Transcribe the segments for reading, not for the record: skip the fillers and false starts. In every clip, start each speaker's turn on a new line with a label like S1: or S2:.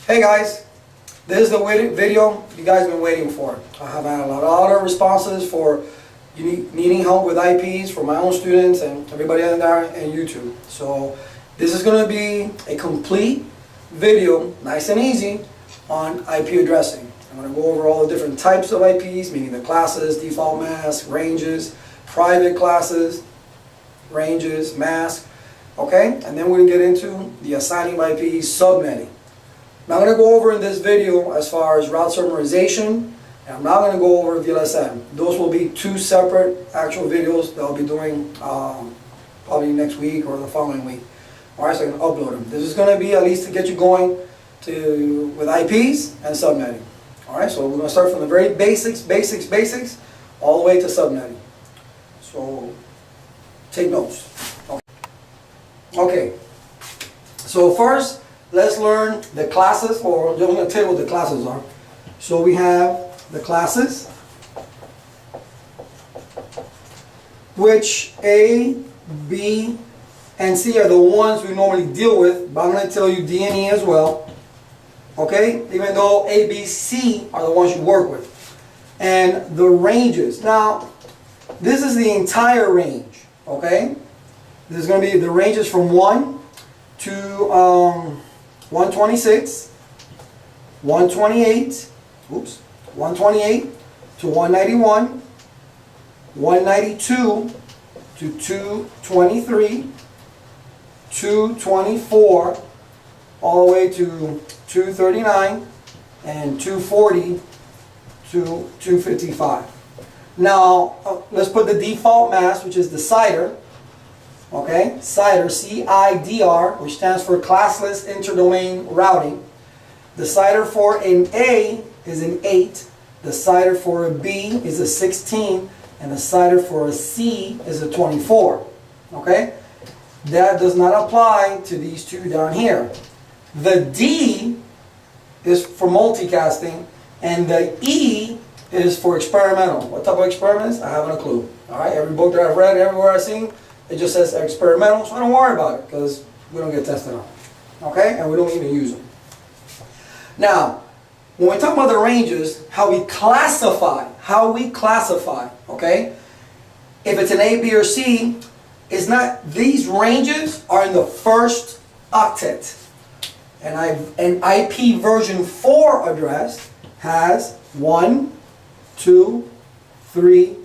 S1: Hey guys, this is the video you guys have been waiting for. I have had a lot of responses for needing help with IPs for my own students and everybody on there and YouTube. So this is going to be a complete video, nice and easy, on IP addressing. I'm going to go over all the different types of IPs, meaning the classes, default mask, ranges, private classes, ranges, mask, okay? And then we're going to get into the assigning of IPs, subnetting. Now I'm going to go over in this video as far as route summarization, and I'm not going to go over VLSM. Those will be two separate actual videos that I'll be doing probably next week or the following week. Alright, so I can upload them. This is going to be at least to get you going with IPs and subnetting. Alright, so we're going to start from the very basics, all the way to subnetting. So take notes. Okay, so first, let's learn the classes, or I'm going to tell you what the classes are. So we have the classes, which A, B, and C are the ones we normally deal with, but I'm going to tell you D and E as well. Okay? Even though A, B, C are the ones you work with. And the ranges. Now, this is the entire range. Okay? This is going to be the ranges from 1 to 126, 128, 128 to 191, 192 to 223, 224, all the way to 239, and 240 to 255. Now, let's put the default mask, which is the CIDR. Okay, CIDR, C-I-D-R, which stands for Classless Interdomain Routing. The CIDR for an A is an 8, the CIDR for a B is a 16, and the CIDR for a C is a 24. Okay, that does not apply to these two down here. The D is for multicasting, and the E is for experimental. What type of experiments? I haven't a clue. All right, every book that I've read, everywhere I've seen, it just says experimental, so don't worry about it because we don't get tested on. Okay? And we don't even use them. Now, when we talk about the ranges, how we classify, okay? If it's an A, B, or C, it's not, these ranges are in the first octet. And an IP version 4 address has 1, 2, 3,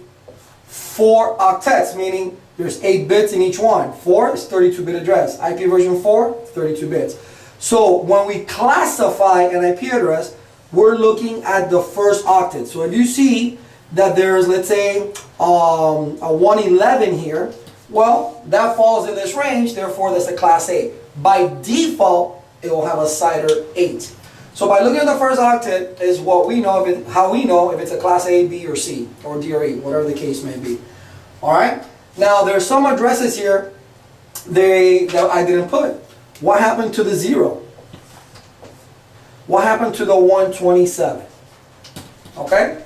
S1: 4 octets, meaning there's 8 bits in each one. 4 is 32-bit address. IP version 4, 32 bits. So when we classify an IP address, we're looking at the first octet. So if you see that there's, let's say, a 111 here, well, that falls in this range, therefore that's a class A. By default, it will have a CIDR 8. So by looking at the first octet is what we know, how we know if it's a class A, B, or C, or D or E, whatever the case may be. Alright? Now, there's some addresses here that I didn't put. What happened to the 0? What happened to the 127? Okay?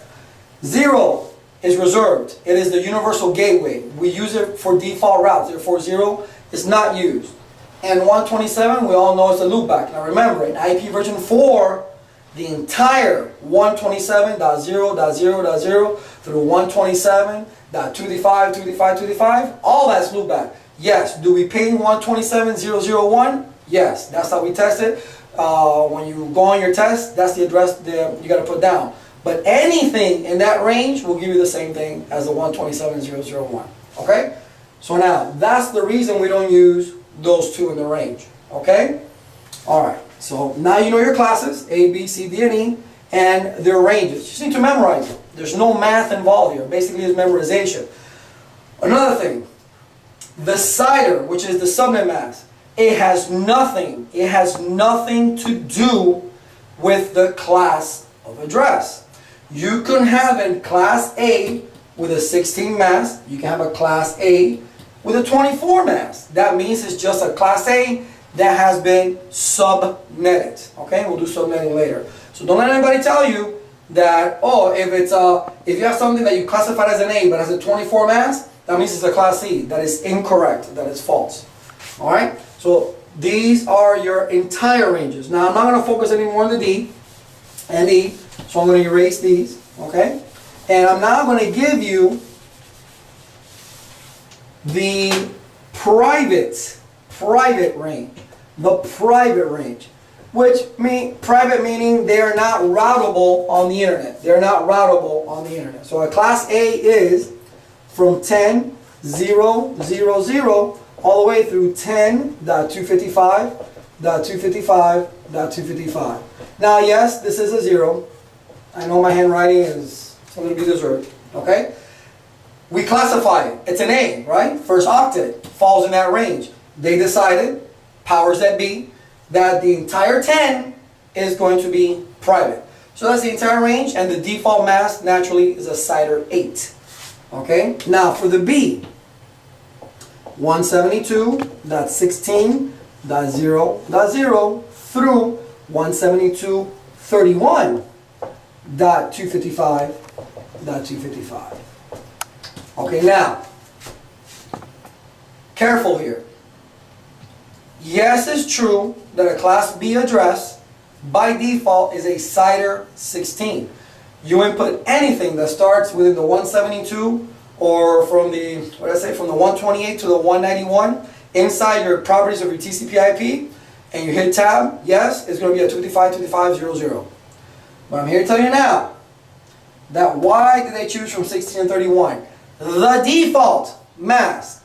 S1: 0 is reserved. It is the universal gateway. We use it for default routes. Therefore, 0 is not used. And 127, we all know it's a loopback. Now remember, in IP version 4, the entire 127.0.0.0 through 127.255, all that's loopback. Yes, do we ping 127.0.0.1? Yes, that's how we test it. When you go on your test, that's the address that you got to put down. But anything in that range will give you the same thing as the 127.0.0.1. Okay? So now, that's the reason we don't use those two in the range. Okay? Alright, so now you know your classes, A, B, C, D, and E, and their ranges. You just need to memorize them. There's no math involved here. Basically, it's memorization. Another thing, the CIDR, which is the subnet mask, it has nothing to do with the class of address. You can have a class A with a 16 mask. You can have a class A with a 24 mask. That means it's just a class A that has been subnetted. Okay, we'll do subnetting later. So don't let anybody tell you that, oh, if you have something that you classified as an A but has a 24 mask, that means it's a class C. That is incorrect. That is false. All right. So These are your entire ranges. Now I'm not going to focus anymore on the D and E, so I'm going to erase these, okay? And I'm now going to give you the private range. The private range. Which private meaning they are not routable on the internet. They're not routable on the internet. So a class A is from 10.0.0.0 all the way through 10.255.255.255. Now yes, this is a 0. I know my handwriting is something to be deserved. Okay? We classify it. It's an A, right? First octet falls in that range. They decided, powers that be, that the entire 10 is going to be private. So that's the entire range, and the default mask naturally is a CIDR 8. Okay? Now for the B, 172.16.0.0 through 172.31.255.255. Okay, now, careful here. Yes, it's true that a Class B address by default is a CIDR 16. You input anything that starts within the 172 or from the, from the 128 to the 191 inside your properties of your TCP/IP, and you hit tab, yes, it's going to be a 255.255.0.0. But I'm here to tell you now that why did they choose from 16 and 31? The default mask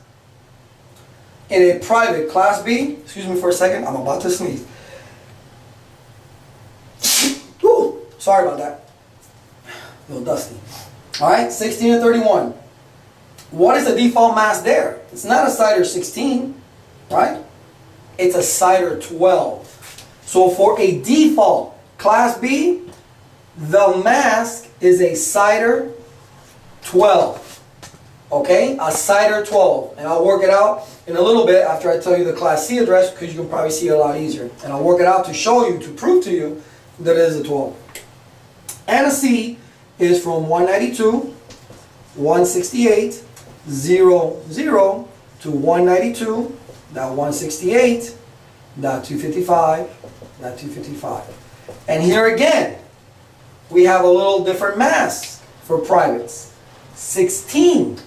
S1: in a private Class B, excuse me for a second, I'm about to sneeze. Ooh, sorry about that. A little dusty. Alright, 16 and 31. What is the default mask there? It's not a CIDR 16, right? It's a CIDR 12. So for a default Class B, the mask is a CIDR 12. Okay, a CIDR 12, and I'll work it out in a little bit after I tell you the Class C address, because you can probably see it a lot easier. And I'll work it out to show you, to prove to you that it is a 12. And a C is from 192.168.0.0 to 192.168.255.255. And here again, we have a little different masks for privates. 16.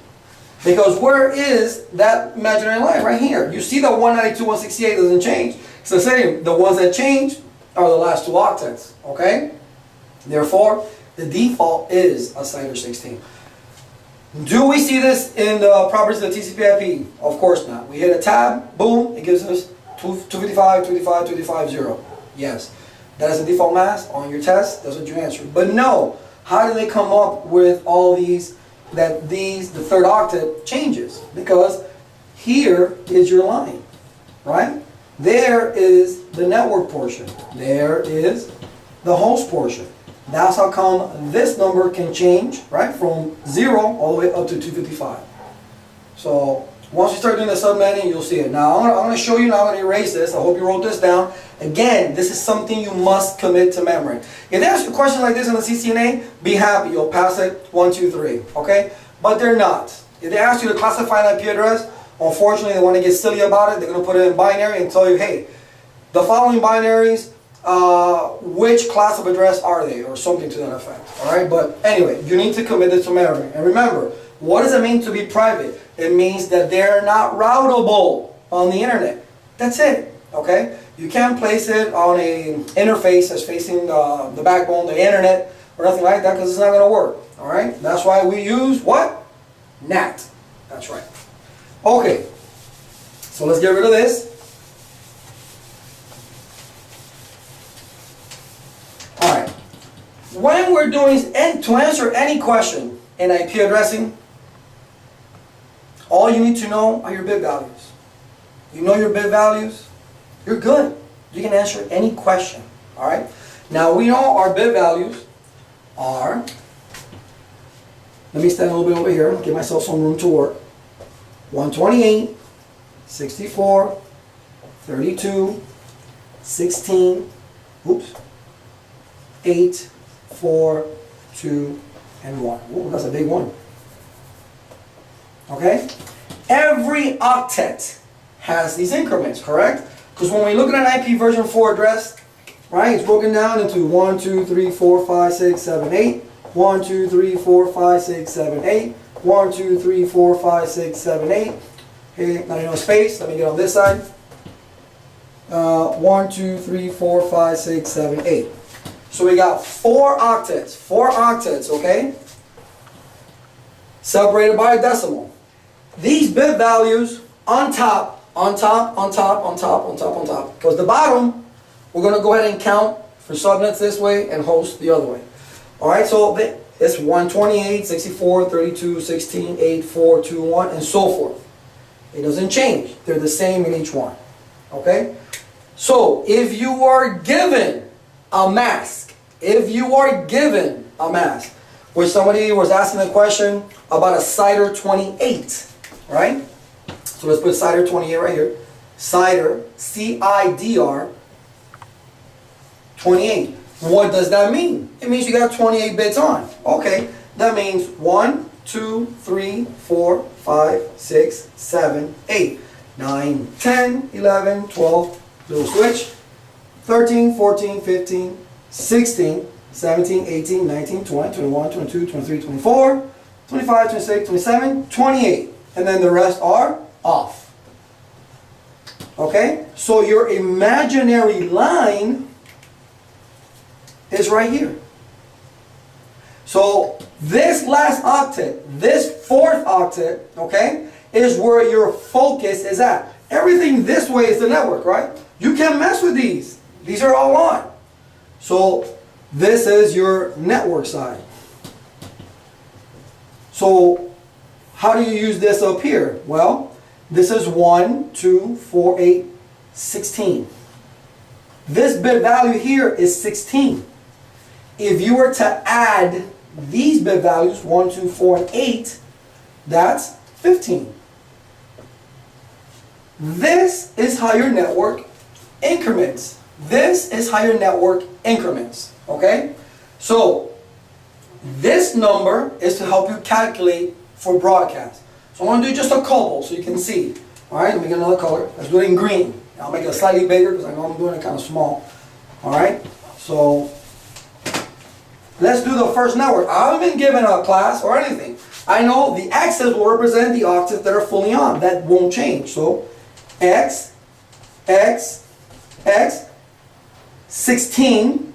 S1: Because where is that imaginary line? Right here. You see the 192.168 doesn't change. It's the same. The ones that change are the last two octets. Okay? Therefore, the default is a CIDR 16. Do we see this in the properties of the TCP/IP? Of course not. We hit a tab, boom, it gives us 255.255.255.0. Yes. That is the default mask on your test. That's what you answered. But no. How do they come up with all these, the third octet changes? Because here is your line, right? There is the network portion. There is the host portion. That's how come this number can change, right? From 0 all the way up to 255. So once you start doing the subnetting, you'll see it. Now I'm going to show you, now I'm going to erase this. I hope you wrote this down. Again, this is something you must commit to memory. If they ask you a question like this in the CCNA, be happy. You'll pass it 1, 2, 3. Okay? But they're not. If they ask you to classify an IP address, unfortunately they want to get silly about it. They're going to put it in binary and tell you, hey, the following binaries, which class of address are they? Or something to that effect. Alright? But anyway, you need to commit it to memory. And remember, what does it mean to be private? It means that they're not routable on the internet. That's it. Okay? You can't place it on an interface that's facing the backbone, the internet, or nothing like that, because it's not going to work. Alright? That's why we use what? NAT. That's right. Okay. So let's get rid of this. Alright. When we're doing, to answer any question in IP addressing, all you need to know are your bit values. You know your bit values, you're good. You can answer any question. Alright? Now we know our bit values are, let me stand a little bit over here, give myself some room to work. 128, 64, 32, 16, oops, 8, 4, 2, and 1. Ooh, that's a big one. Okay? Every octet has these increments, correct? Because when we look at an IP version 4 address, right, it's broken down into 1, 2, 3, 4, 5, 6, 7, 8. 1, 2, 3, 4, 5, 6, 7, 8. 1, 2, 3, 4, 5, 6, 7, 8. Okay, now you know space. Let me get on this side. 1, 2, 3, 4, 5, 6, 7, 8. So we got 4 octets. 4 octets, okay? Separated by a decimal. These bit values on top, on top, on top, on top, on top, on top. Because the bottom, we're going to go ahead and count for subnets this way and host the other way. Alright, so it's 128, 64, 32, 16, 8, 4, 2, 1, and so forth. It doesn't change. They're the same in each one. Okay? So, if you are given a mask, which somebody was asking a question about a CIDR 28, right? So let's put CIDR 28 right here. CIDR, C-I-D-R, 28. What does that mean? It means you got 28 bits on. Okay, that means 1, 2, 3, 4, 5, 6, 7, 8, 9, 10, 11, 12, little switch, 13, 14, 15, 16, 17, 18, 19, 20, 21, 22, 23, 24, 25, 26, 27, 28. And then the rest are off. Okay? So your imaginary line is right here. So this last octet, this 4th octet, okay, is where your focus is at. Everything this way is the network, right? You can't mess with these. These are all on. So this is your network side. So how do you use this up here? Well, this is 1, 2, 4, 8, 16. This bit value here is 16. If you were to add these bit values, 1, 2, 4, and 8, that's 15. This is how your network increments. This is how your network increments. Okay? So, this number is to help you calculate for broadcast. So I'm going to do just a couple so you can see. Alright, let me get another color. Let's do it in green. I'll make it slightly bigger because I know I'm doing it kind of small. Alright, so let's do the first network. I haven't been given a class or anything. I know the X's will represent the octets that are fully on. That won't change. So X, X, X, 16.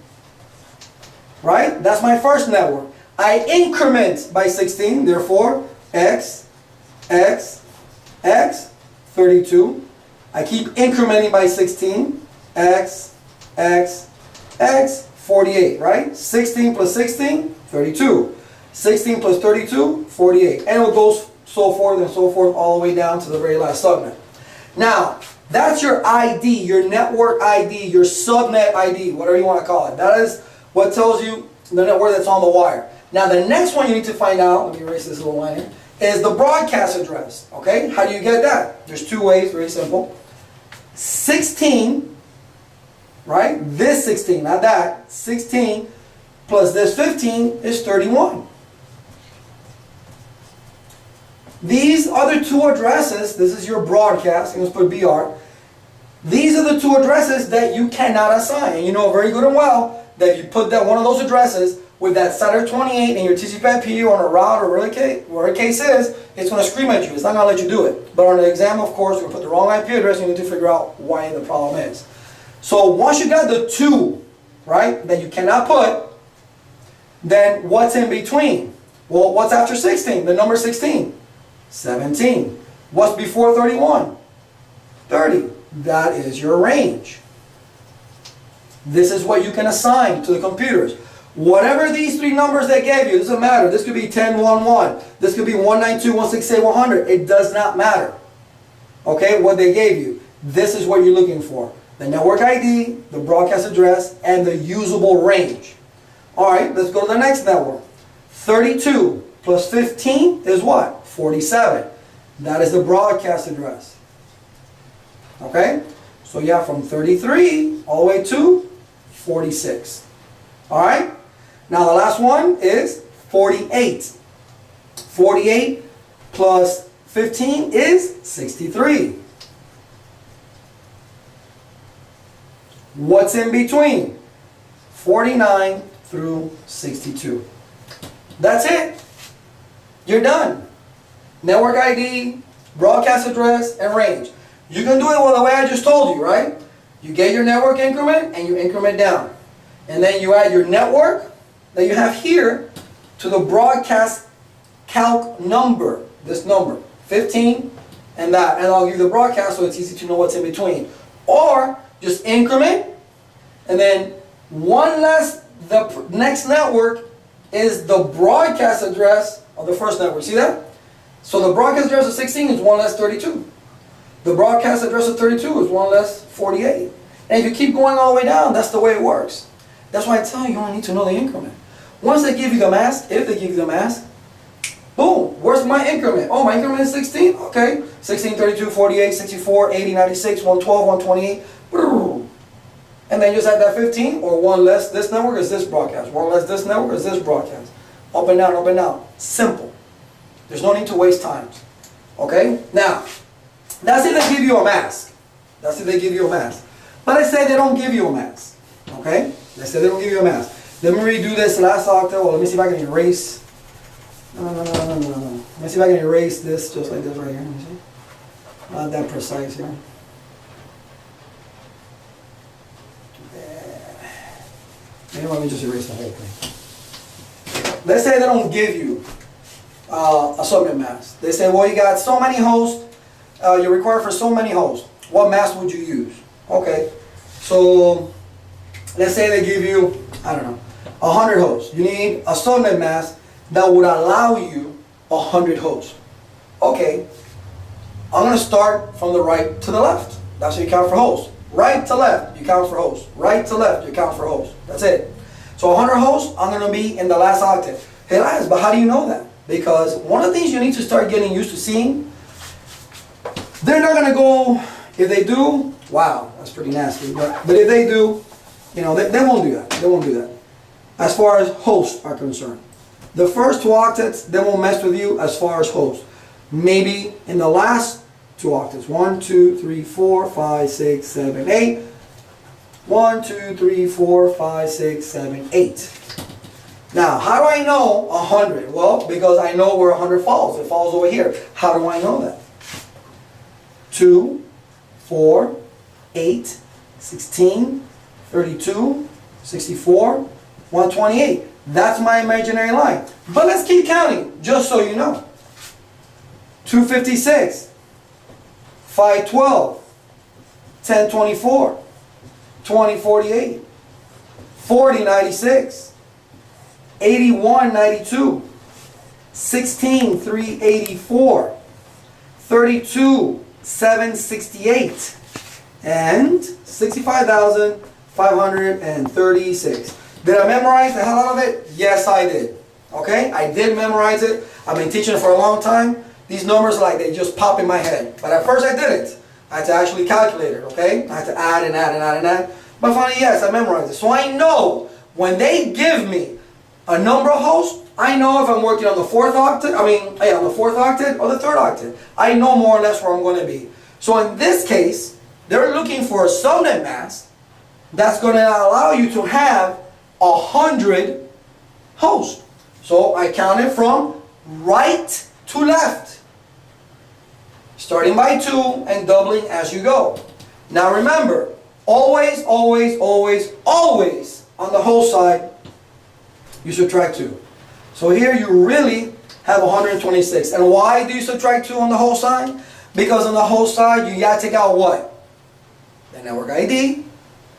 S1: Right? That's my first network. I increment by 16, therefore X, X, X, 32. I keep incrementing by 16, X, X, X, 48, right? 16 plus 16, 32. 16 plus 32, 48. And it goes so forth and so forth all the way down to the very last subnet. Now, that's your ID, your network ID, your subnet ID, whatever you want to call it. That is what tells you the network that's on the wire. Now the next one you need to find out, let me erase this little line here, is the broadcast address. Okay, how do you get that? There's 2 ways, very simple. 16, right? This 16, not that. 16 plus this 15 is 31. These other 2 addresses, this is your broadcast, and let's put BR. These are the 2 addresses that you cannot assign. And you know very good and well that if you put that one of those addresses with that CIDR 28 in your TCP/IP or on a route or whatever the case is, it's going to scream at you. It's not going to let you do it. But on the exam, of course, you're going to put the wrong IP address and you need to figure out why the problem is. So once you got the 2, right, that you cannot put, then what's in between? Well, what's after 16? The number 16? 17. What's before 31? 30. That is your range. This is what you can assign to the computers. Whatever these 3 numbers they gave you, it doesn't matter. This could be 1011. This could be 192.168.100. It does not matter. Okay, what they gave you. This is what you're looking for. The network ID, the broadcast address, and the usable range. Alright, let's go to the next network. 32 plus 15 is what? 47. That is the broadcast address. Okay? So you have from 33 all the way to 46. Alright? Now the last one is 48. 48 plus 15 is 63. What's in between? 49 through 62. That's it. You're done. Network ID, broadcast address, and range. You can do it the way I just told you, right? You get your network increment and you increment down. And then you add your network that you have here to the broadcast calc number. This number, 15 and that. And I'll give you the broadcast so it's easy to know what's in between. Or just increment and then one less, the next network is the broadcast address of the first network. See that? So the broadcast address of 16 is 1 less 32. The broadcast address of 32 is 1 less 48. And if you keep going all the way down, that's the way it works. That's why I tell you, you only need to know the increment. Once they give you the mask, if they give you the mask, boom, where's my increment? Oh, my increment is 16? Okay. 16, 32, 48, 64, 80, 96, 112, 128. And then you just add that 15, or 1 less this network is this broadcast. 1 less this network is this broadcast. Up and down, up and down. Simple. There's no need to waste time. Okay? Now, that's if they give you a mask. That's if they give you a mask. But let's say they don't give you a mask. Okay? Let's say they don't give you a mask. Let me redo this last octave. Well, let me see if I can erase. No. Let me see if I can erase this just like this right here. Let me see. Not that precise here. Maybe let me just erase the whole thing. Let's say they don't give you a subnet mask. They say, well, you got so many hosts. You're required for so many hosts. What mask would you use? Okay. So let's say they give you, I don't know, 100 hosts. You need a subnet mask that would allow you 100 hosts. Okay. I'm going to start from the right to the left. That's how you count for hosts. Right to left, you count for hosts. Right to left, you count for hosts. That's it. So 100 hosts, I'm going to be in the last octave. Hey, Elias, but how do you know that? Because one of the things you need to start getting used to seeing, they're not going to go, if they do, wow, that's pretty nasty. But if they do, you know, they won't do that. They won't do that. As far as hosts are concerned. The first 2 octets, they won't mess with you as far as hosts. Maybe in the last 2 octaves. 1, 2, 3, 4, 5, 6, 7, 8. 1, 2, 3, 4, 5, 6, 7, 8. Now, how do I know 100? Well, because I know where 100 falls. It falls over here. How do I know that? 2, 4, 8, 16, 32, 64, 128. That's my imaginary line. But let's keep counting, just so you know. 256. 512, 1024, 2048, 4096, 8192, 16384, 32,768, and 65,536. Did I memorize the hell out of it? Yes, I did. Okay, I did memorize it. I've been teaching it for a long time. These numbers, like, they just pop in my head. But at first I didn't. I had to actually calculate it, okay? I had to add and add and add and add. But finally, yes, I memorized it. So I know when they give me a number of hosts, I know if I'm working on the 4th octave, on the 4th octave or the 3rd octave. I know more or less where I'm going to be. So in this case, they're looking for a subnet mask that's going to allow you to have 100 hosts. So I counted from right to left, starting by 2 and doubling as you go. Now remember, always, always, always, always on the whole side, you subtract 2. So here you really have 126. And why do you subtract 2 on the whole side? Because on the whole side, you got to take out what? The network ID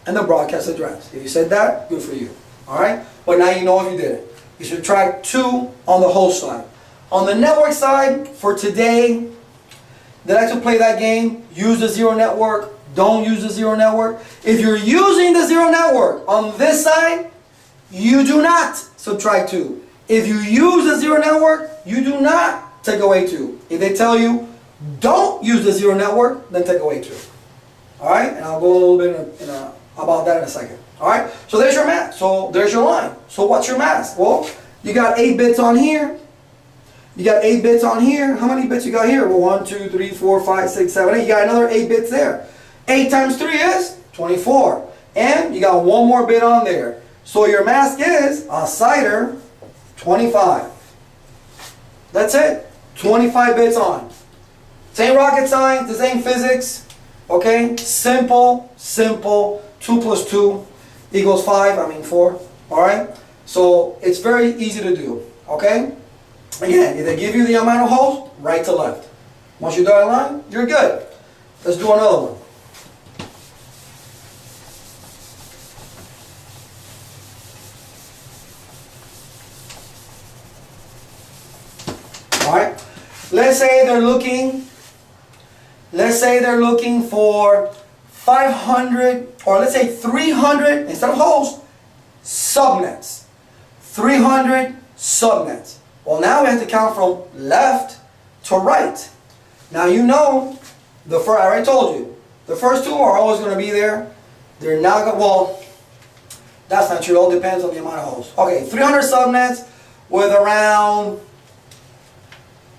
S1: and the broadcast address. If you said that, good for you. Alright? But now you know if you did it. You subtract 2 on the whole side. On the network side, for today, they like to play that game. Use the zero network. Don't use the zero network. If you're using the zero network on this side, you do not subtract 2. If you use the zero network, you do not take away 2. If they tell you, don't use the zero network, then take away 2. Alright? And I'll go a little bit about that in a second. Alright? So there's your mask. So there's your line. So what's your mask? Well, you got 8 bits on here. You got 8 bits on here. How many bits you got here? Well, 1, 2, 3, 4, 5, 6, 7, 8. You got another 8 bits there. 8 times 3 is 24. And you got one more bit on there. So your mask is a CIDR 25. That's it. 25 bits on. Same rocket science, the same physics. Okay? Simple, simple. 2 plus 2 equals 5, I mean 4. Alright? So it's very easy to do. Okay? Again, if they give you the amount of holes, right to left. Once you draw a line, you're good. Let's do another one. Alright? Let's say they're looking for 500, or let's say 300, instead of holes, subnets. 300 subnets. Well, now we have to count from left to right. Now you know, I already told you, the first two are always going to be there. They're not going to, well, that's not true. It all depends on the amount of holes. Okay, 300 subnets with around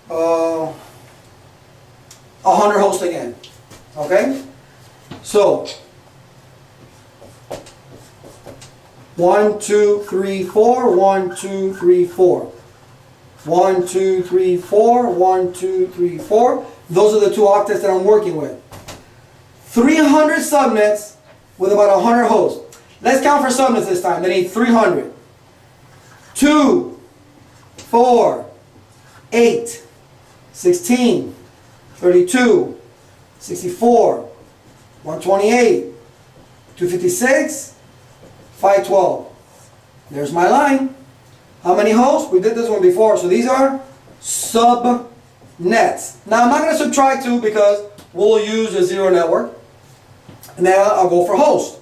S1: 100 hosts again. Okay? So, 1, 2, 3, 4, 1, 2, 3, 4. 1, 2, 3, 4, 1, 2, 3, 4. Those are the two octets that I'm working with. 300 subnets with about 100 hosts. Let's count for subnets this time. They need 300. 2, 4, 8, 16, 32, 64, 128, 256, 512. There's my line. How many hosts? We did this one before. So these are subnets. Now I'm not going to subtract 2 because we'll use a zero network. And now I'll go for host.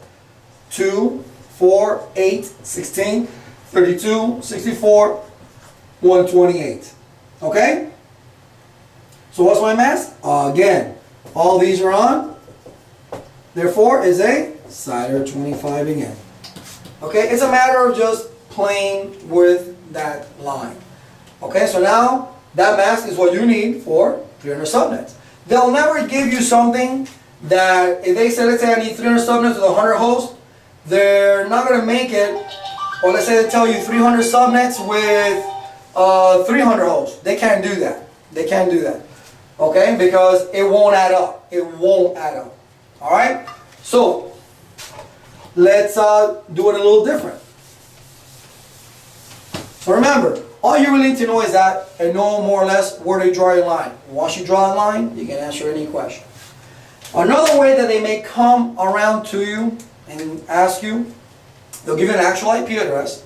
S1: 2, 4, 8, 16, 32, 64, 128. Okay? So what's my mask? Again, all these are on. Therefore, is a CIDR 25 again. Okay? It's a matter of just playing with that line. Okay, so now that mask is what you need for 300 subnets. They'll never give you something that, if they say, let's say I need 300 subnets with 100 hosts, they're not going to make it, or let's say they tell you 300 subnets with 300 hosts. They can't do that. They can't do that. Okay, because it won't add up. It won't add up. Alright, so let's do it a little different. So remember, all you really need to know is that and know more or less where to draw your line. Once you draw a line, you can answer any question. Another way that they may come around to you and ask you, they'll give you an actual IP address.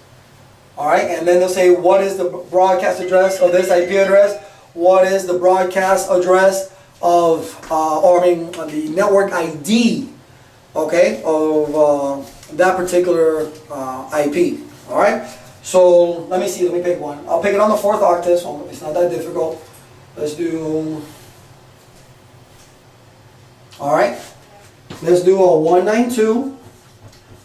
S1: Alright, and then they'll say, what is the broadcast address of this IP address? What is the broadcast address of, the network ID, okay, of that particular IP. Alright? So let me see, let me pick one. I'll pick it on the 4th octave, so it's not that difficult. Let's do, alright, let's do a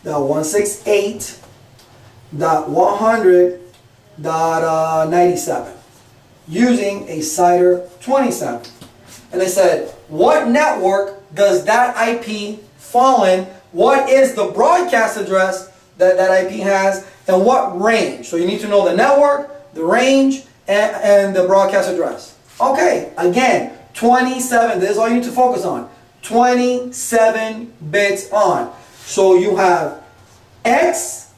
S1: 192.168.100.97 using a CIDR 27. And they said, what network does that IP fall in? What is the broadcast address that that IP has? And what range? So you need to know the network, the range, and the broadcast address. Okay, again, 27. This is all you need to focus on. 27 bits on. So you have X,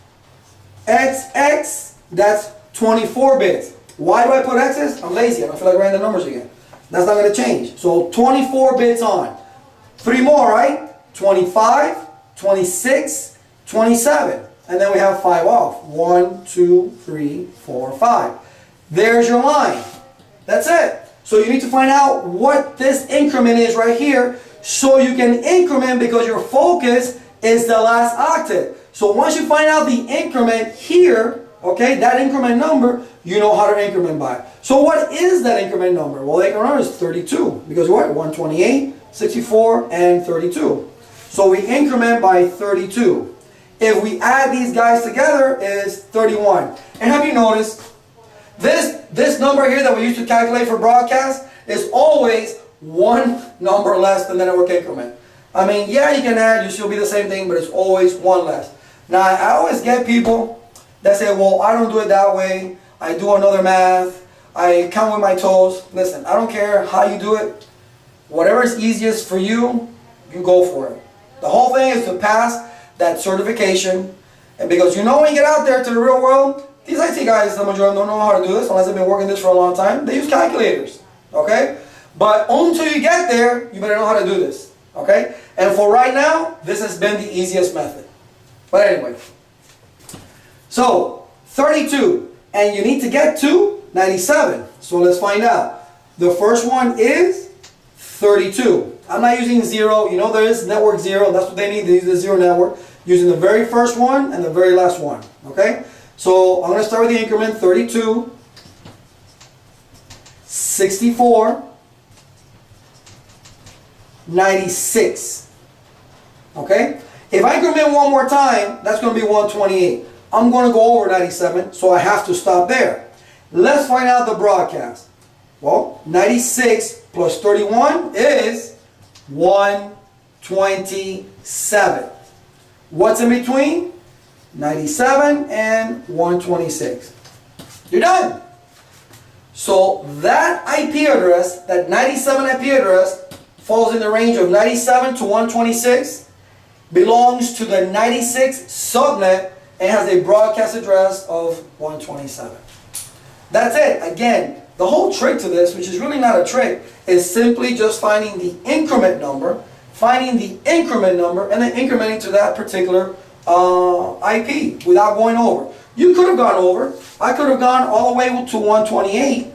S1: that's 24 bits. Why do I put X's? I'm lazy. I don't feel like writing the numbers again. That's not going to change. So 24 bits on. 3 more, right? 25, 26, 27. And then we have 5 off. 1, 2, 3, 4, 5. There's your line. That's it. So you need to find out what this increment is right here so you can increment because your focus is the last octave. So once you find out the increment here, okay, that increment number, you know how to increment by. So what is that increment number? Well, the increment number is 32 because what? 128, 64, and 32. So we increment by 32. If we add these guys together, is 31. And have you noticed, this number here that we used to calculate for broadcast is always one number less than the network increment. I mean, yeah, you can add, you still be the same thing, but it's always one less. Now, I always get people that say, well, I don't do it that way. I do another math. I count with my toes. Listen, I don't care how you do it. Whatever is easiest for you, you go for it. The whole thing is to pass that certification. And because you know when you get out there to the real world, these IT guys, the majority of them don't know how to do this unless they've been working this for a long time. They use calculators, okay? But until you get there, you better know how to do this, okay? And for right now, this has been the easiest method. But anyway, so 32, and you need to get to 97. So let's find out. The first one is 32. I'm not using 0. You know there is network 0. That's what they need. They use the 0 network. Using the very first one and the very last one. Okay? So I'm going to start with the increment 32, 64, 96. Okay? If I increment one more time, that's going to be 128. I'm going to go over 97, so I have to stop there. Let's find out the broadcast. Well, 96 plus 31 is 127. What's in between? 97 and 126. You're done. So that IP address, that 97 IP address, falls in the range of 97 to 126, belongs to the 96 subnet, and has a broadcast address of 127. That's it. Again, the whole trick to this, which is really not a trick, is simply just finding the increment number, and then incrementing to that particular IP without going over. You could have gone over. I could have gone all the way to 128,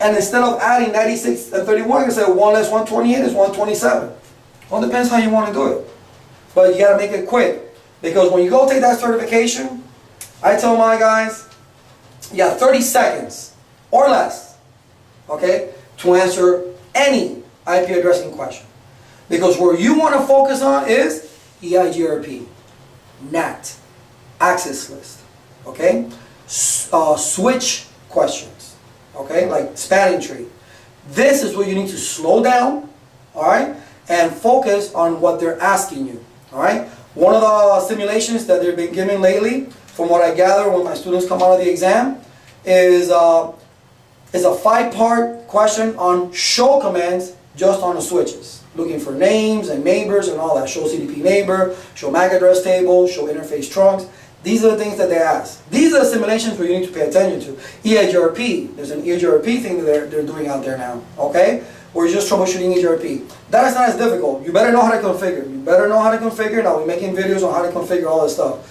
S1: and instead of adding 96 and 31, I could say 1 less 128 is 127. Well, it depends how you want to do it. But you got to make it quick. Because when you go take that certification, I tell my guys, you got 30 seconds or less, okay, to answer any IP addressing question. Because where you want to focus on is EIGRP, NAT, access list, okay, switch questions, okay, like spanning tree. This is where you need to slow down, all right, and focus on what they're asking you, all right. One of the simulations that they've been giving lately, from what I gather when my students come out of the exam, is a 5-part question on show commands just on the switches. Looking for names and neighbors and all that. Show CDP neighbor, show MAC address table, show interface trunks. These are the things that they ask. These are the simulations where you need to pay attention to. EIGRP, there's an EIGRP thing that they're doing out there now, okay? We're just troubleshooting EIGRP. That is not as difficult. You better know how to configure. Now we're making videos on how to configure all this stuff.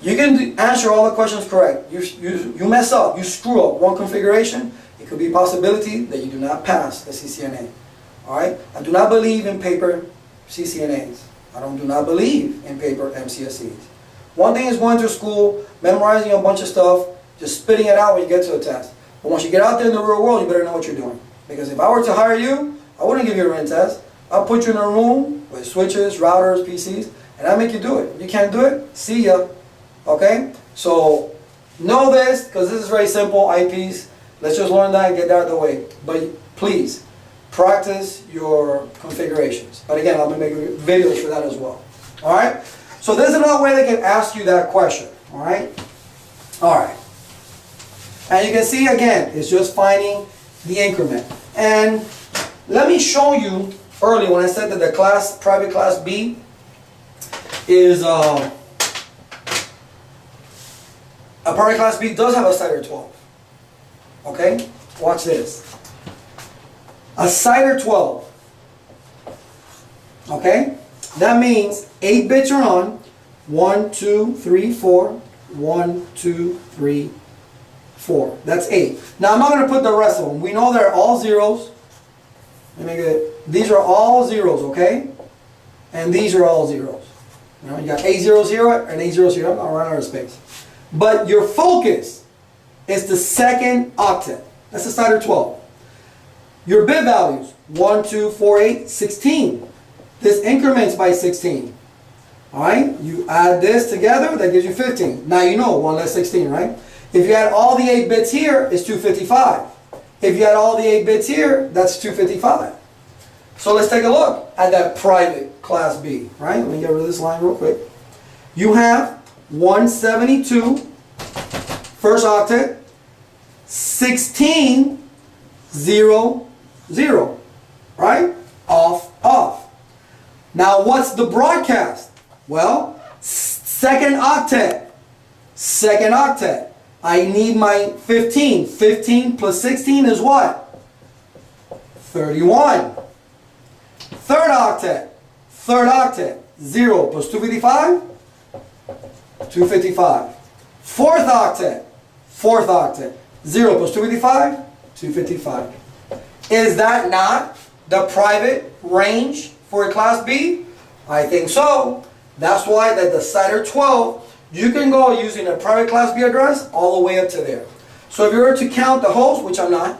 S1: You can answer all the questions correct. You mess up, you screw up one configuration, it could be a possibility that you do not pass the CCNA. Alright? I do not believe in paper CCNAs. I do not believe in paper MCSEs. One thing is going to school, memorizing a bunch of stuff, just spitting it out when you get to a test. But once you get out there in the real world, you better know what you're doing. Because if I were to hire you, I wouldn't give you a written test. I'll put you in a room with switches, routers, PCs, and I'll make you do it. If you can't do it, see ya. Okay? So, know this, because this is very simple, IPs. Let's just learn that and get that out of the way. But please, practice your configurations. But again, I'm going to make videos for that as well. Alright? So there's another way they can ask you that question. Alright? Alright. And you can see, again, it's just finding the increment. And let me show you earlier when I said that the class, private class B, is a private class B does have a CIDR 12. Okay? Watch this. A CIDR 12. Okay? That means 8 bits are on. 1, 2, 3, 4. 1, 2, 3, 4. That's 8. Now I'm not going to put the rest of them. We know they're all zeros. Let me get it. These are all zeros, okay? And these are all zeros. You know, you got A00 and A00. I'm not running out of space. But your focus is the second octet. That's the CIDR 12. Your bit values, 1, 2, 4, 8, 16. This increments by 16. Alright? You add this together, that gives you 15. Now you know 1 less 16, right? If you add all the 8 bits here, it's 255. If you add all the 8 bits here, that's 255. So let's take a look at that private class B, right? Let me get rid of this line real quick. You have 172, first octet, 16, 0, 0, right? Off, off. Now what's the broadcast? Well, second octet. Second octet. I need my 15. 15 plus 16 is what? 31. Third octet. Third octet. 0 plus 255? 255. Fourth octet. Fourth octet. 0 plus 255? 255. Is that not the private range for a class B? I think so. That's why that the CIDR 12, you can go using a private class B address all the way up to there. So if you were to count the hosts, which I'm not,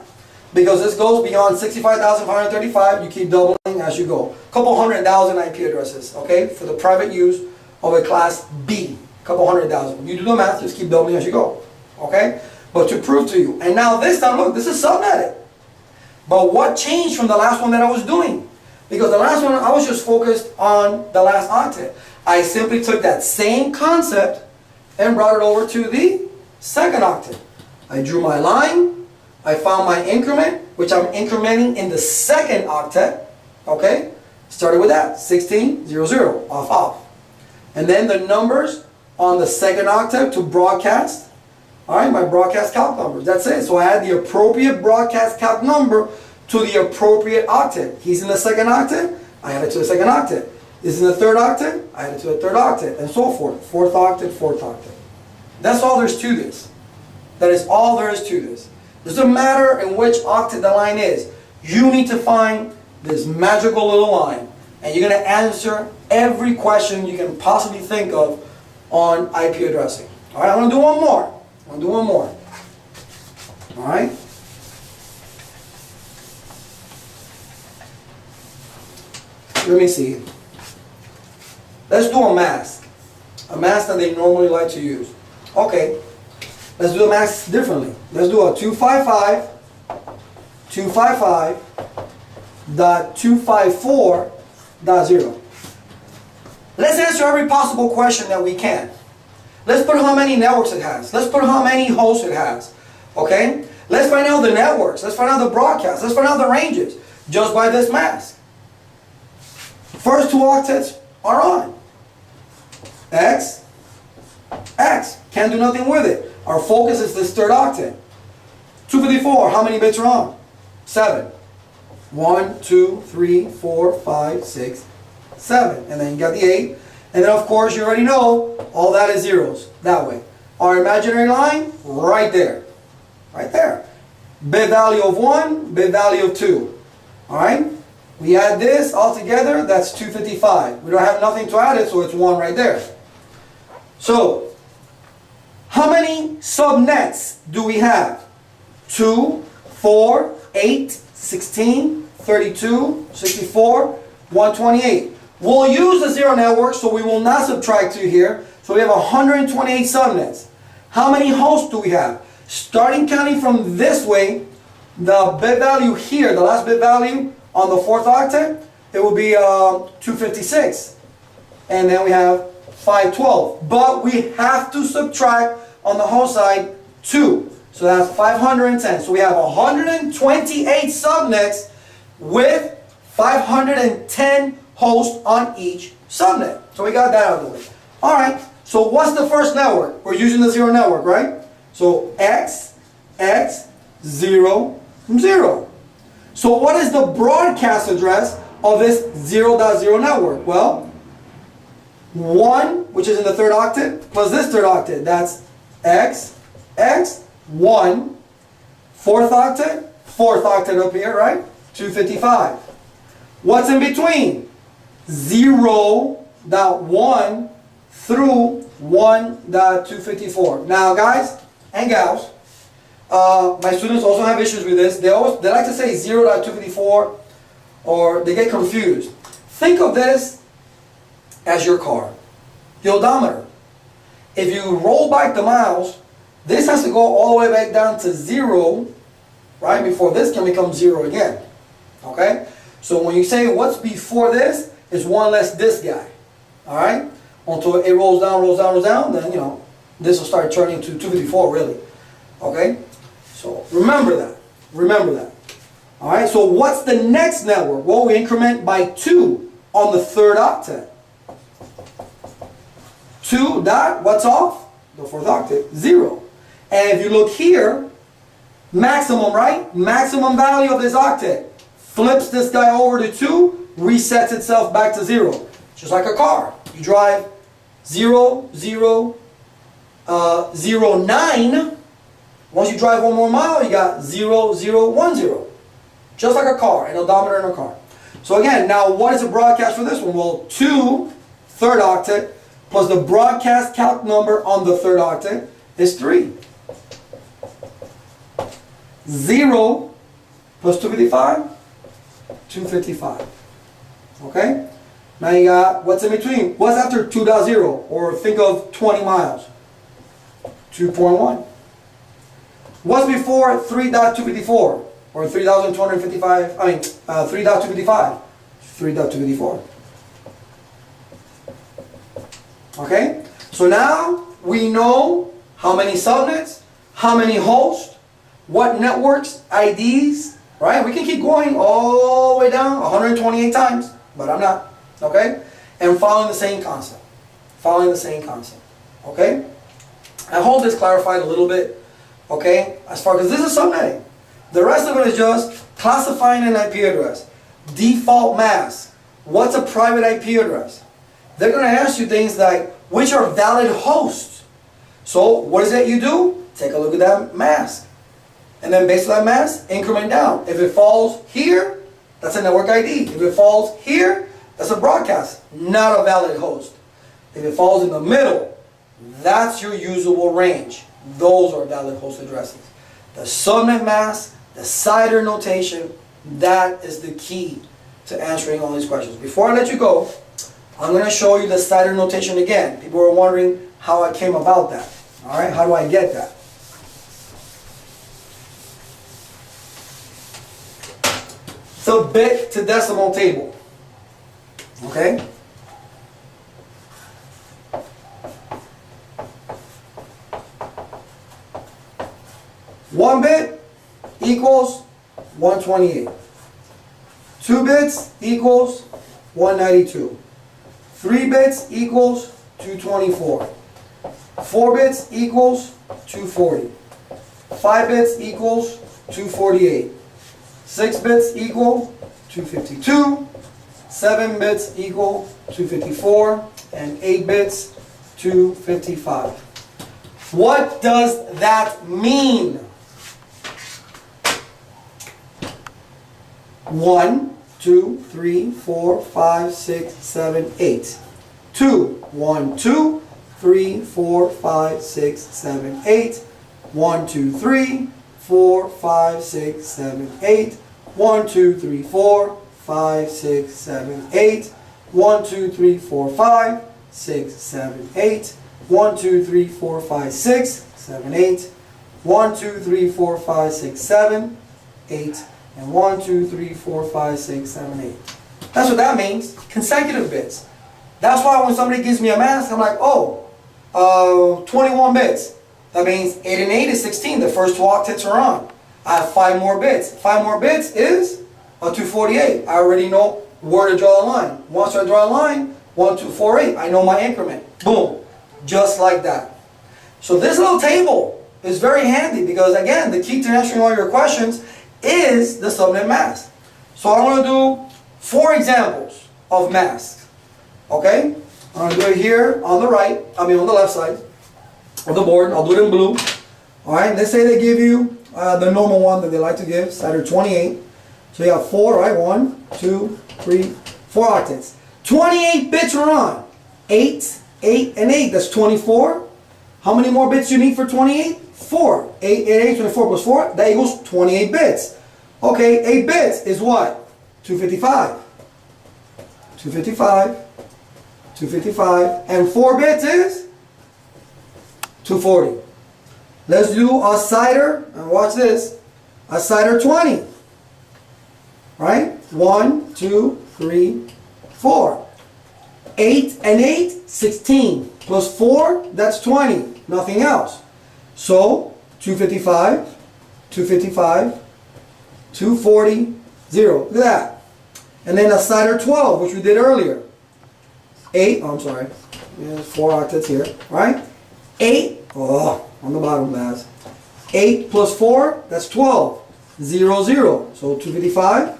S1: because this goes beyond 65,535, you keep doubling as you go. A couple 100,000 IP addresses, okay, for the private use of a class B. A couple 100,000. You do the math, just keep doubling as you go, okay? But to prove to you, and now this time, look, this is subnetted. But what changed from the last one that I was doing? Because the last one, I was just focused on the last octet. I simply took that same concept and brought it over to the second octet. I drew my line. I found my increment, which I'm incrementing in the second octet. Okay? Started with that, 16, 0, 0, off, off. And then the numbers on the second octet to broadcast. All right, my broadcast calc numbers. That's it. So I had the appropriate broadcast calc number to the appropriate octet. He's in the second octet. I add it to the second octet. Is in the third octet, I add it to the third octet, and so forth. Fourth octet, fourth octet. That's all there's to this. That is all there is to this. It doesn't matter in which octet the line is. You need to find this magical little line, and you're going to answer every question you can possibly think of on IP addressing. All right, I'm going to do one more. I'm going to do one more. All right. Let me see. Let's do a mask. A mask that they normally like to use. Okay. Let's do the mask differently. Let's do a 255.254.0. Let's answer every possible question that we can. Let's put how many networks it has. Let's put how many hosts it has. Okay? Let's find out the networks. Let's find out the broadcasts. Let's find out the ranges just by this mask. First two octets are on. X, X. Can't do nothing with it. Our focus is this third octet. 254, how many bits are on? 7. 1, 2, 3, 4, 5, 6, 7. And then you got the 8. And then of course you already know all that is zeros. That way. Our imaginary line, right there. Right there. Bit value of 1, bit value of 2. Alright? We add this all together, that's 255. We don't have nothing to add it, so it's 1 right there. So, how many subnets do we have? 2, 4, 8, 16, 32, 64, 128. We'll use the zero network, so we will not subtract 2 here. So we have 128 subnets. How many hosts do we have? Starting counting from this way, the bit value here, the last bit value on the fourth octet, it will be 256. And then we have 512. But we have to subtract on the host side 2. So that's 510. So we have 128 subnets with 510 hosts on each subnet. So we got that out of the way. Alright, so what's the first network? We're using the zero network, right? So X, X, 0, 0. So what is the broadcast address of this 0.0 network? Well, 1, which is in the third octet, plus this third octet. That's X, X, 1, fourth octet up here, right? 255. What's in between? 0.1 through 1.254. Now, guys and gals, my students also have issues with this. They like to say 0.254, or they get confused. Think of this as your car, the odometer. If you roll back the miles, this has to go all the way back down to 0, right, before this can become 0 again. Okay? So when you say what's before this, is 1 less this guy. All right? Until it rolls down, rolls down, rolls down, then, you know, this will start turning to 254, really. Okay? So remember that. Remember that. All right? So what's the next network? Well, we increment by 2 on the 3rd octet. 2 dot, what's off? The 4th octet, 0. And if you look here, maximum, right? Maximum value of this octet. Flips this guy over to 2, resets itself back to 0. Just like a car. You drive 0, 0, 0, 9. Once you drive 1 more mile, you got 0, 0, 1, 0. Just like a car, an odometer in a car. So again, now what is the broadcast for this one? Well, 2, 3rd octet, plus the broadcast calc number on the 3rd octet is 3. 0 plus 255, 255. Okay? Now you got, what's in between? What's after 2.0? Or think of 20 miles. 2.1. What's before 3.254? Or 3,255, 3.255. 3.254. Okay? So now we know how many subnets, how many hosts, what networks, IDs, right? We can keep going all the way down 128 times, but I'm not. Okay? And following the same concept. Following the same concept. Okay? I hope this clarified a little bit. Okay? As far as this is subnetting. The rest of it is just classifying an IP address. Default mask. What's a private IP address? They're going to ask you things like, which are valid hosts? So, what is it you do? Take a look at that mask. And then based on that mask, increment down. If it falls here, that's a network ID. If it falls here, that's a broadcast, not a valid host. If it falls in the middle, that's your usable range. Those are valid host addresses. The subnet mask, the CIDR notation, that is the key to answering all these questions. Before I let you go, I'm going to show you the CIDR notation again. People are wondering how I came about that. All right, how do I get that? It's a bit to decimal table. Okay? One bit equals 128. 2 bits equals 192. 3 bits equals 224. 4 bits equals 240. 5 bits equals 248. 6 bits equal 252. 7 bits equal 254. And 8 bits 255. What does that mean? 1, 2, 3, 4, 5, 6, 7, 8. 2, 1, 2, 3, 4, 5, 6, 7, 8. 1, 2, 3, 4, 5, 6, 7, 8. 1, 2, 3, 4, 5, 6, 7, 8. 1, 2, 3, 4, 5, 6, 7, 8. 1, 2, 3, 4, 5, 6, 7, 8. 1, 2, 3, 4, 5, 6, 7, 8. And 1, 2, 3, 4, 5, 6, 7, 8. That's what that means. Consecutive bits. That's why when somebody gives me a mask, I'm like, oh, 21 bits. That means 8 and 8 is 16. The first 2 octets are on. I have 5 more bits. 5 more bits is a 248. I already know where to draw the line. Once I draw a line, 1, 2, 4, 8. I know my increment. Boom. Just like that. So this little table is very handy because, again, the key to answering all your questions is the subnet mask. So I'm going to do 4 examples of masks. Okay? I'm going to do it here on the right, on the left side of the board. I'll do it in blue. Alright, let's say they give you the normal one that they like to give, CIDR 28. So you have 4, right? 1, 2, 3, 4 octets. 28 bits are on. 8, 8, and 8. That's 24. How many more bits you need for 28? 4. 8, 8, 24 plus 4, that equals 28 bits. Okay, 8 bits is what? 255. 255. 255. And 4 bits is 240. Let's do a CIDR, and watch this, a CIDR 20. Right? 1, 2, 3, 4. 8 and 8, 16. Plus 4, that's 20. Nothing else. So 255, 255, 240, 0. Look at that. And then a slider 12, which we did earlier. 8, oh, I'm sorry. There's 4 octets here, right? 8, oh, on the bottom, guys. 8 plus 4, that's 12. 0, 0. So 255,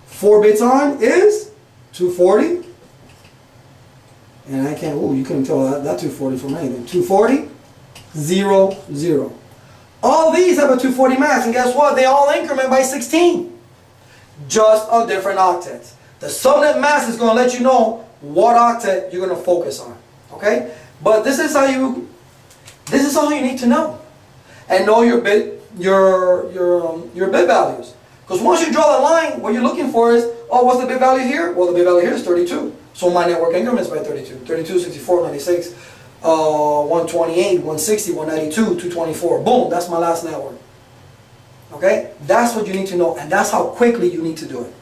S1: 4 bits on is 240. And I can't, oh, you couldn't tell that 240 from anything. 240, 0, 0. All these have a 240 mass, and guess what? They all increment by 16. Just on different octets. The subnet mask is going to let you know what octet you're going to focus on. Okay? But this is all you need to know. And know your bit values. Because once you draw the line, what you're looking for is, oh, what's the bit value here? Well, the bit value here is 32. So my network increments by 32. 32, 64, 96, 128, 160, 192, 224. Boom, that's my last network. Okay? That's what you need to know, and that's how quickly you need to do it.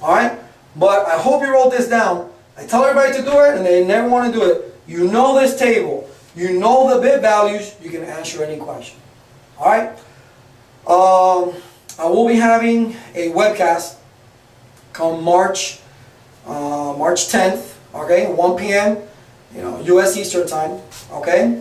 S1: Alright? But I hope you wrote this down. I tell everybody to do it, and they never want to do it. You know this table. You know the bit values. You can answer any question. Alright? I will be having a webcast come March 10th, okay, 1 p.m., U.S. Eastern Time, okay?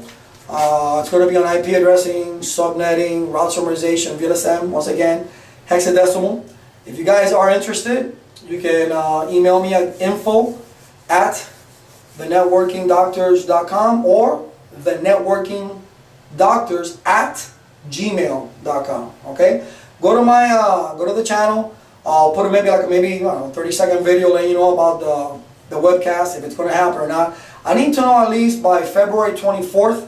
S1: It's going to be on IP addressing, subnetting, route summarization, VLSM, once again, hexadecimal. If you guys are interested, you can email me at info@thenetworkingdoctors.com or thenetworkingdoctors@gmail.com, okay? Go to the channel. I'll put maybe I don't know, 30-second video letting you know about the webcast, if it's going to happen or not. I need to know at least by February 24th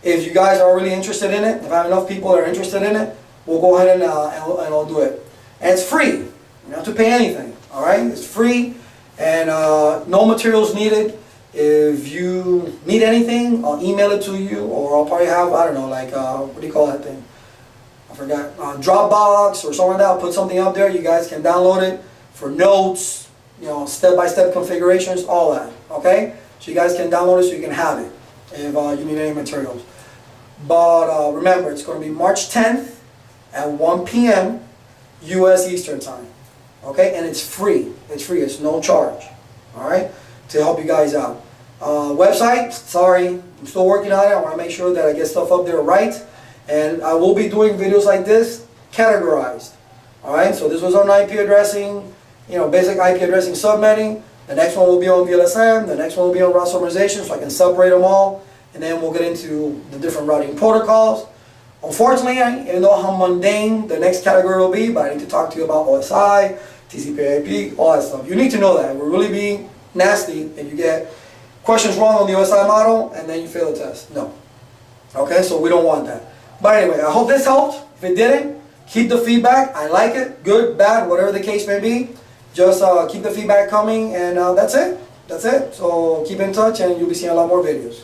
S1: if you guys are really interested in it. If I have enough people that are interested in it, we'll go ahead and I'll do it. And it's free. You don't have to pay anything. All right? It's free and no materials needed. If you need anything, I'll email it to you, or I'll probably have, I don't know, like, what do you call that thing? I forgot, Dropbox or something like that. I'll put something up there. You guys can download it for notes, step-by-step configurations, all that, okay? So you guys can download it so you can have it if you need any materials. But remember, it's going to be March 10th at 1 p.m. U.S. Eastern Time, okay? And it's free. It's free. It's no charge, all right, to help you guys out. Website, sorry, I'm still working on it. I want to make sure that I get stuff up there right. And I will be doing videos like this, categorized. Alright, so this was on IP addressing, basic IP addressing subnetting. The next one will be on VLSM, the next one will be on route summarization, so I can separate them all. And then we'll get into the different routing protocols. Unfortunately, even though how mundane the next category will be, but I need to talk to you about OSI, TCP/IP, all that stuff. You need to know that. It will really be nasty if you get questions wrong on the OSI model and then you fail the test. No. Okay, so we don't want that. But anyway, I hope this helped. If it didn't, keep the feedback. I like it. Good, bad, whatever the case may be. Just keep the feedback coming, and that's it. That's it. So keep in touch, and you'll be seeing a lot more videos.